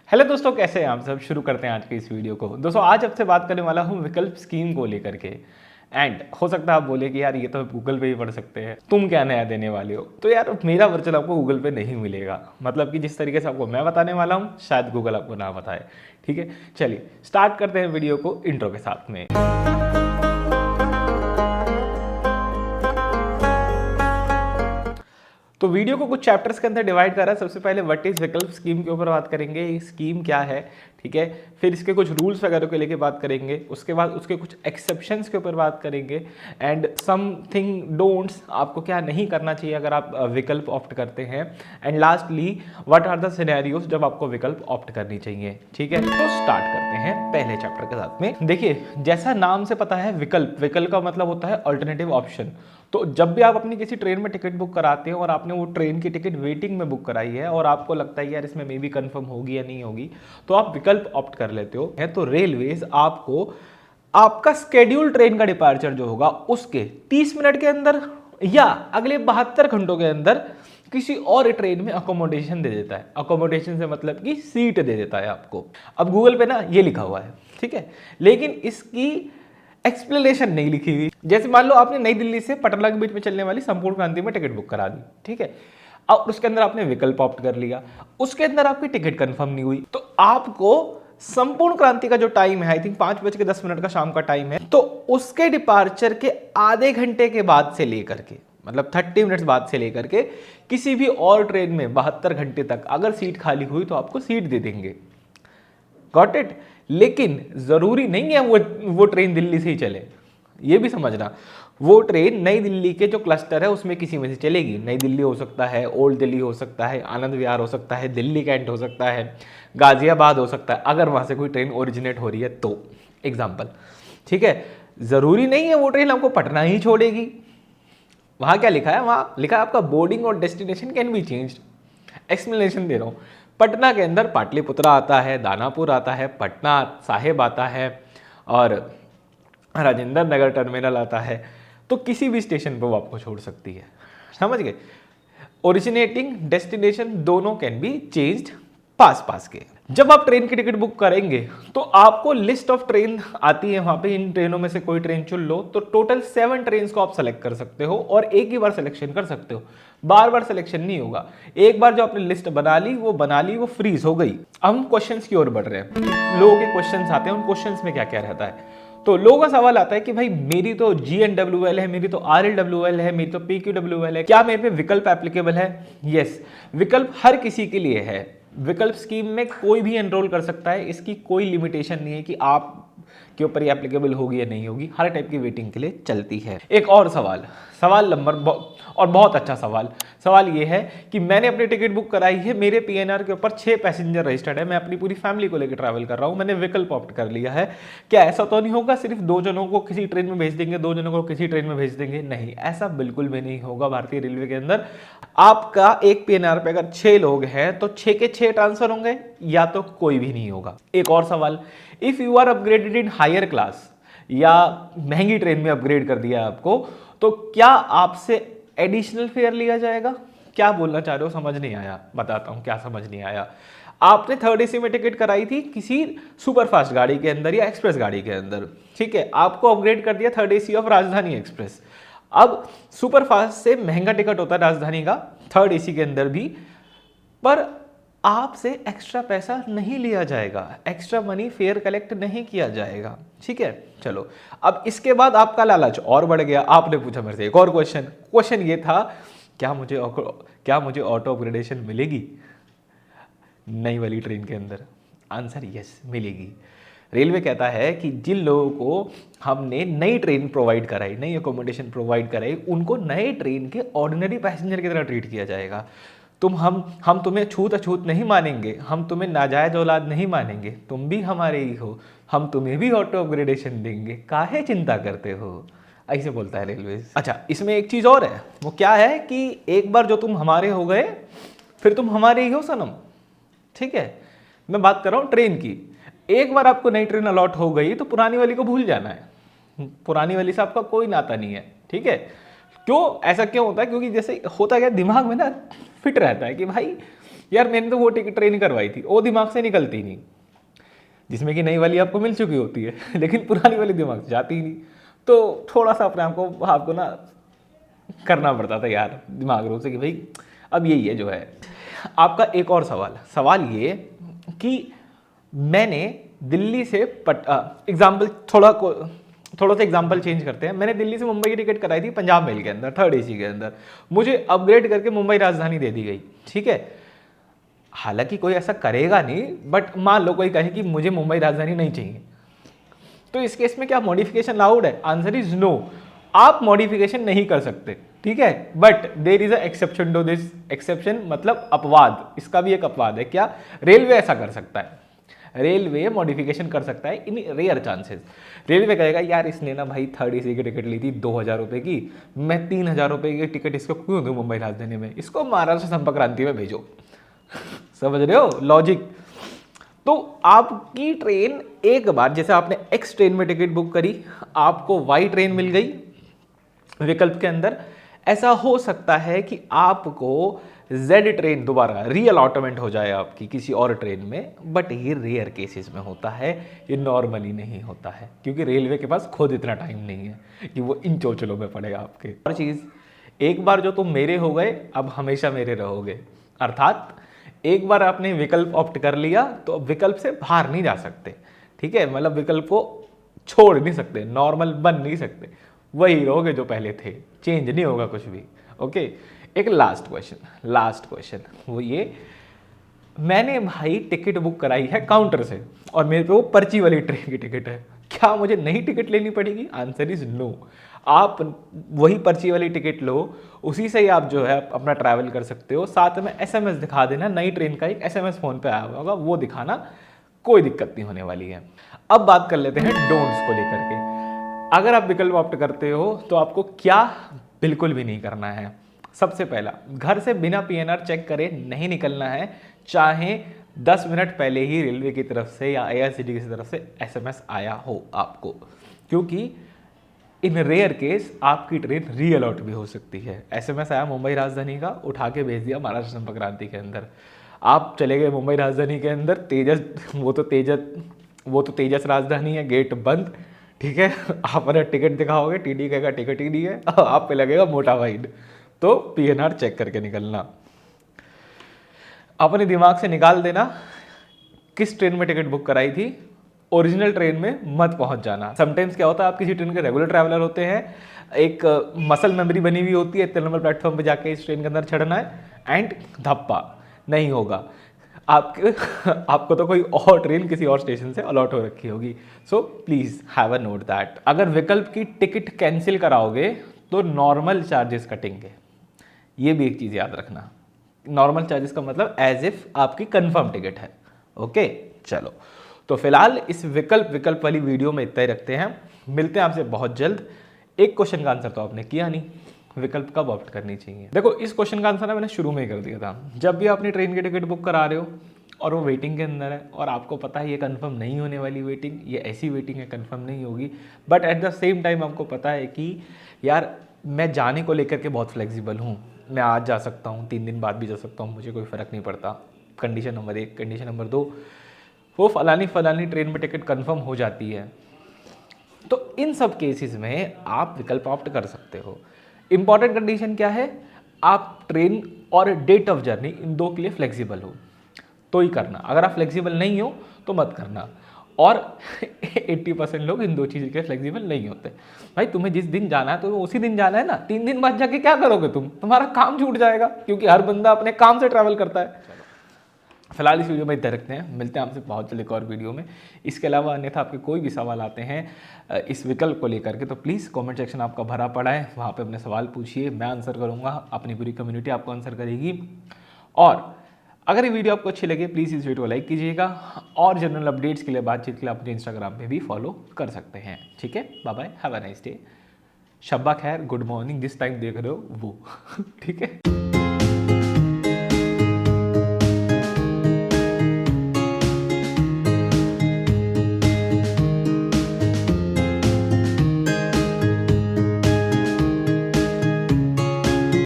Hello दोस्तों, कैसे हैं आप सब। शुरू करते हैं आज की इस वीडियो को। दोस्तों आज आपसे बात करने वाला हूँ विकल्प स्कीम को लेकर के। एंड हो सकता है आप बोले कि यार ये तो गूगल पे ही पढ़ सकते हैं, तुम क्या नया देने वाले हो। तो यार मेरा वर्चन आपको गूगल पे नहीं मिलेगा। मतलब कि जिस तरीके से आपको मैं बताने वाला हूँ शायद गूगल आपको ना बताए। ठीक है, चलिए स्टार्ट करते हैं वीडियो को इंट्रो के साथ में। तो वीडियो को कुछ चैप्टर्स के अंदर डिवाइड करा है। सबसे पहले व्हाट इज विकल्प स्कीम के ऊपर बात करेंगे, ये स्कीम क्या है, ठीक है। फिर इसके कुछ रूल्स वगैरह को लेके बात करेंगे। उसके बाद उसके कुछ एक्सेप्शंस के ऊपर बात करेंगे एंड समथिंग डोंट्स, आपको क्या नहीं करना चाहिए अगर आप विकल्प ऑप्ट करते हैं। And lastly what are the scenarios जब आपको विकल्प ऑप्ट करनी चाहिए। ठीक है, तो स्टार्ट करते हैं पहले चैप्टर के साथ में। देखिए जैसा नाम से पता है विकल्प का मतलब होता है अल्टरनेटिव ऑप्शन। तो जब भी आप अपनी किसी ट्रेन में टिकट बुक कराते हैं और आपने वो ट्रेन की टिकट वेटिंग में बुक कराई है और आपको लगता है यार इसमें मे बी कंफर्म होगी या नहीं होगी, तो आप विकल्प ऑप्ट कर लेते हो। है तो रेलवेज आपको आपका स्केड्यूल ट्रेन का डिपार्चर जो होगा उसके 30 मिनट के अंदर या अगले 72 घंटों के अंदर किसी और ट्रेन में अकोमोडेशन दे देता है। अकोमोडेशन से मतलब कि सीट दे देता है आपको। अब गूगल पे ना ये लिखा हुआ है, ठीक है, लेकिन इसकी एक्सप्लेनेशन नहीं लिखी हुई। जैसे मान लो आपने नई दिल्ली से पटना के बीच में चलने वाली संपूर्ण क्रांति में टिकट बुक करा दी, ठीक है, और उसके अंदर आपने विकल्प ऑप्ट कर लिया, उसके अंदर आपकी टिकट कंफर्म नहीं हुई, तो आपको संपूर्ण क्रांति का जो टाइम है, आई थिंक 5:10 का शाम का टाइम है, तो उसके डिपार्चर के आधे घंटे के बाद से लेकर के, मतलब 30 मिनट्स बाद से लेकर के किसी भी और ट्रेन में 72 घंटे तक अगर सीट खाली हुई तो आपको सीट दे देंगे। Got it. लेकिन जरूरी नहीं है वो ट्रेन दिल्ली से ही चले, ये भी समझना। वो ट्रेन नई दिल्ली के जो क्लस्टर है उसमें किसी में से चलेगी। नई दिल्ली हो सकता है, ओल्ड दिल्ली हो सकता है, आनंद विहार हो सकता है, दिल्ली कैंट हो सकता है, गाजियाबाद हो सकता है, अगर वहां से कोई ट्रेन ओरिजिनेट हो रही है तो एग्जाम्पल। ठीक है, जरूरी नहीं है वो ट्रेन आपको पटना ही छोड़ेगी। वहां क्या लिखा है, वहां लिखा है आपका बोर्डिंग और destination can be changed. Explanation दे रहा हूं। पटना के अंदर पाटलिपुत्रा आता है, दानापुर आता है, पटना साहिब आता है और राजेंद्र नगर टर्मिनल आता है। तो किसी भी स्टेशन पर वो आपको छोड़ सकती है। समझ गए। ओरिजिनेटिंग डेस्टिनेशन दोनों कैन बी चेंज्ड पास के। जब आप ट्रेन की टिकट बुक करेंगे तो आपको लिस्ट ऑफ ट्रेन आती है वहां पे। इन ट्रेनों में से कोई ट्रेन चुन लो तो टोटल 7 ट्रेन को आप सेलेक्ट कर सकते हो और एक ही बार सिलेक्शन कर सकते हो, बार बार सिलेक्शन नहीं होगा। एक बार जो आपने लिस्ट बना ली वो फ्रीज हो गई। अब हम क्वेश्चंस की ओर बढ़ रहे हैं। लोगों के क्वेश्चंस आते हैं, उन क्वेश्चंस में क्या क्या रहता है। तो लोगों का सवाल आता है कि भाई मेरी तो GNWL है, मेरी तो RLWL है, मेरी तो PQWL है, क्या मेरे पे विकल्प एप्लीकेबल है। यस, विकल्प हर किसी के लिए है। विकल्प स्कीम में कोई भी एनरोल कर सकता है, इसकी कोई लिमिटेशन नहीं है कि आप के ऊपर ये एप्लीकेबल होगी या नहीं होगी। हर टाइप की वेटिंग के लिए चलती है। एक और सवाल नंबर और बहुत अच्छा सवाल ये है कि मैंने अपनी टिकट बुक कराई है, मेरे PNR के ऊपर 6 पैसेंजर रजिस्टर्ड है, मैं अपनी पूरी फैमिली को लेकर ट्रैवल कर रहा हूं, मैंने विकल्प ऑप्ट कर लिया है। क्या ऐसा तो नहीं होगा सिर्फ 2 जनों को किसी ट्रेन में भेज देंगे, 2 जनों को किसी ट्रेन में भेज देंगे? नहीं, ऐसा बिल्कुल भी नहीं होगा। भारतीय रेलवे के अंदर आपका एक PNR पे अगर 6 लोग हैं तो 6 के 6 ट्रांसफर होंगे या तो कोई भी नहीं होगा। एक और सवाल, if you are upgraded in higher class या महंगी ट्रेन में अपग्रेड कर दिया आपको, तो क्या आपसे एडिशनल फेयर लिया जाएगा? क्या बोलना चाह रहे हो, समझ नहीं आया। बताता हूं क्या समझ नहीं आया। आपने 3rd AC में टिकट कराई थी किसी सुपरफास्ट गाड़ी के अंदर या एक्सप्रेस गाड़ी के अंदर, ठीक है, आपको अपग्रेड कर दिया 3rd AC ऑफ राजधानी एक्सप्रेस। अब सुपरफास्ट से महंगा टिकट होता है राजधानी का 3rd AC के अंदर भी, पर आपसे एक्स्ट्रा पैसा नहीं लिया जाएगा, एक्स्ट्रा मनी फेयर कलेक्ट नहीं किया जाएगा। ठीक है, चलो अब इसके बाद आपका लालच और बढ़ गया। आपने पूछा मेरे से एक और क्वेश्चन ये था, क्या मुझे ऑटो अपग्रेडेशन मिलेगी नई वाली ट्रेन के अंदर? आंसर यस, मिलेगी। रेलवे कहता है कि जिन लोगों को हमने नई ट्रेन प्रोवाइड कराई, नई अकोमोडेशन प्रोवाइड कराई, उनको नए ट्रेन के ऑर्डिनरी पैसेंजर की तरह ट्रीट किया जाएगा। हम तुम्हें छूत नहीं मानेंगे, हम तुम्हें नाजायज औलाद नहीं मानेंगे, तुम भी हमारे ही हो, हम तुम्हें भी ऑटो अपग्रेडेशन देंगे, काहे चिंता करते हो, ऐसे बोलता है रेलवे। अच्छा, इसमें एक चीज और है, वो क्या है कि एक बार जो तुम हमारे हो गए फिर तुम हमारे ही हो सनम। ठीक है, मैं बात कर रहा हूं ट्रेन की। एक बार आपको नई ट्रेन अलॉट हो गई तो पुरानी वाली को भूल जाना है, पुरानी वाली से आपका कोई नाता नहीं है। ठीक है, क्यों ऐसा क्यों होता है? क्योंकि जैसे होता क्या, दिमाग में ना फिट रहता है कि भाई यार मैंने तो वो टिकट ट्रेन करवाई थी, वो दिमाग से निकलती नहीं, जिसमें कि नई वाली आपको मिल चुकी होती है लेकिन पुरानी वाली दिमाग से जाती ही नहीं। तो थोड़ा सा अपने आपको ना करना पड़ता था यार दिमाग रूप से कि भाई अब यही है जो है। आपका एक और सवाल ये कि मैंने दिल्ली से एग्जाम्पल थोड़ा सा एग्जाम्पल चेंज करते हैं। मैंने दिल्ली से मुंबई की टिकट कराई थी पंजाब मेल के अंदर, 3rd AC के अंदर, मुझे अपग्रेड करके मुंबई राजधानी दे दी गई, ठीक है। हालांकि कोई ऐसा करेगा नहीं, बट मान लो कोई कहे कि मुझे मुंबई राजधानी नहीं चाहिए, तो इस केस में क्या मॉडिफिकेशन अलाउड है? आंसर इज नो, आप मॉडिफिकेशन नहीं कर सकते, ठीक है। But there is a exception to this. Exception मतलब अपवाद, इसका भी एक अपवाद है। क्या? रेलवे ऐसा कर सकता है, रेलवे मॉडिफिकेशन कर सकता है इन रेयर चांसेस। रेलवे कहेगा यार इसने ना भाई 3rd AC की टिकट ली थी 2000 रुपये की, मैं 3000 रुपये की टिकट इसको क्यों दूँ मुंबई राजधानी में, इसको महाराष्ट्र संपर्क क्रांति में भेजो समझ रहे हो लॉजिक? तो आपकी ट्रेन एक बार, जैसे आपने X ट्रेन में टिकट बुक करी, आपको Y ट्रेन मिल गई विकल्प के अंदर, ऐसा हो सकता है कि आपको Z ट्रेन दोबारा रीअलॉटमेंट हो जाए आपकी किसी और ट्रेन में, बट ये रेयर केसेस में होता है, ये नॉर्मली नहीं होता है, क्योंकि रेलवे के पास खुद इतना टाइम नहीं है कि वो इन चोचलों में पड़ेगा आपके। और चीज़, एक बार जो तुम मेरे हो गए अब हमेशा मेरे रहोगे, अर्थात एक बार आपने विकल्प ऑप्ट कर लिया तो अब विकल्प से बाहर नहीं जा सकते, ठीक है। मतलब विकल्प को छोड़ नहीं सकते, नॉर्मल बन नहीं सकते, वही रहोगे जो पहले थे, चेंज नहीं होगा कुछ भी, ओके। एक लास्ट क्वेश्चन वो ये, मैंने भाई टिकट बुक कराई है काउंटर से और मेरे पे वो पर्ची वाली ट्रेन की टिकट है, क्या मुझे नई टिकट लेनी पड़ेगी? Answer is no. आप वही पर्ची वाली टिकट लो, उसी से ही आप जो है अपना ट्रैवल कर सकते हो। साथ में SMS दिखा देना, नई ट्रेन का एक SMS फ़ोन पे आया होगा, वो दिखाना, कोई दिक्कत नहीं होने वाली है। अब बात कर लेते हैं डोंट्स को लेकर के। अगर आप विकल्प ऑप्ट करते हो तो आपको क्या बिल्कुल भी नहीं करना है। सबसे पहला, घर से बिना PNR चेक करे नहीं निकलना है, चाहे 10 मिनट पहले ही रेलवे की तरफ से या IRCTC की तरफ से SMS आया हो आपको, क्योंकि इन रेयर केस आपकी ट्रेन रीअलॉट भी हो सकती है। SMS आया मुंबई राजधानी का, उठा के भेज दिया महाराष्ट्र संपर्क क्रांति के अंदर, आप चले गए मुंबई राजधानी के अंदर, वो तो तेजस राजधानी है, गेट बंद, ठीक है। आप अगर टिकट दिखाओगे, TD कहेगा टिकट ही नहीं है, आप पे लगेगा मोटा फाइन। तो PNR चेक करके निकलना, अपने दिमाग से निकाल देना किस ट्रेन में टिकट बुक कराई थी, ओरिजिनल ट्रेन में मत पहुंच जाना। समटाइम्स क्या होता है, आप किसी ट्रेन के रेगुलर ट्रैवलर होते हैं, एक मसल मेमोरी बनी हुई होती है, 3 नंबर प्लेटफॉर्म पे जाके इस ट्रेन के अंदर चढ़ना है एंड धप्पा नहीं होगा आपको तो कोई और ट्रेन किसी और स्टेशन से अलॉट हो रखी होगी। So please have a note that. अगर विकल्प की टिकट कैंसिल कराओगे तो नॉर्मल चार्जेस कटेंगे, ये भी एक चीज़ याद रखना। नॉर्मल चार्जेस का मतलब एज इफ आपकी कंफर्म टिकट है, ओके। चलो, तो फिलहाल इस विकल्प वाली वीडियो में इतना ही रखते हैं, मिलते हैं आपसे बहुत जल्द। एक क्वेश्चन का आंसर तो आपने किया नहीं, विकल्प कब ऑप्ट करनी चाहिए। देखो, इस क्वेश्चन का आंसर ना मैंने शुरू में ही कर दिया था। जब भी अपनी ट्रेन की टिकट बुक करा रहे हो और वो वेटिंग के अंदर है और आपको पता है ये कंफर्म नहीं होने वाली वेटिंग, ये ऐसी वेटिंग है कंफर्म नहीं होगी, but at the same time आपको पता है कि यार मैं जाने को लेकर के बहुत फ्लेक्सिबल हूँ, मैं आज जा सकता हूँ, 3 दिन बाद भी जा सकता हूँ, मुझे कोई फ़र्क नहीं पड़ता। Condition number 1। कंडीशन नंबर 2, वो फलानी ट्रेन में टिकट कंफर्म हो जाती है, तो इन सब केसेस में आप विकल्प ऑप्ट कर सकते हो। इंपॉर्टेंट कंडीशन क्या है, आप ट्रेन और डेट ऑफ जर्नी इन दो के लिए फ्लेक्सिबल हो तो ही करना, अगर आप फ्लेक्सिबल नहीं हो तो मत करना। और 80% लोग इन दो चीज़ के फ्लेक्सिबल नहीं होते। भाई तुम्हें जिस दिन जाना है तो उसी दिन जाना है ना, 3 दिन बाद जाके क्या करोगे तुम्हारा काम छूट जाएगा, क्योंकि हर बंदा अपने काम से ट्रैवल करता है। फिलहाल इस वीडियो में इतना रखते हैं, मिलते हैं आपसे बहुत जल्द एक और वीडियो में। इसके अलावा अन्यथा आपके कोई भी सवाल आते हैं इस विकल्प को लेकर के तो प्लीज़ कमेंट सेक्शन आपका भरा पड़ा है, वहाँ पे अपने सवाल पूछिए, मैं आंसर करूँगा, अपनी पूरी कम्युनिटी आपको आंसर करेगी। और अगर ये वीडियो आपको अच्छी लगे प्लीज़ इस वीडियो को लाइक कीजिएगा, और जनरल अपडेट्स के लिए, बातचीत के लिए आप मुझे इंस्टाग्राम पे भी फॉलो कर सकते हैं, ठीक है। Bye bye, have a nice day, शब्बा खैर, गुड मॉर्निंग, जिस टाइम देख रहे हो वो ठीक है।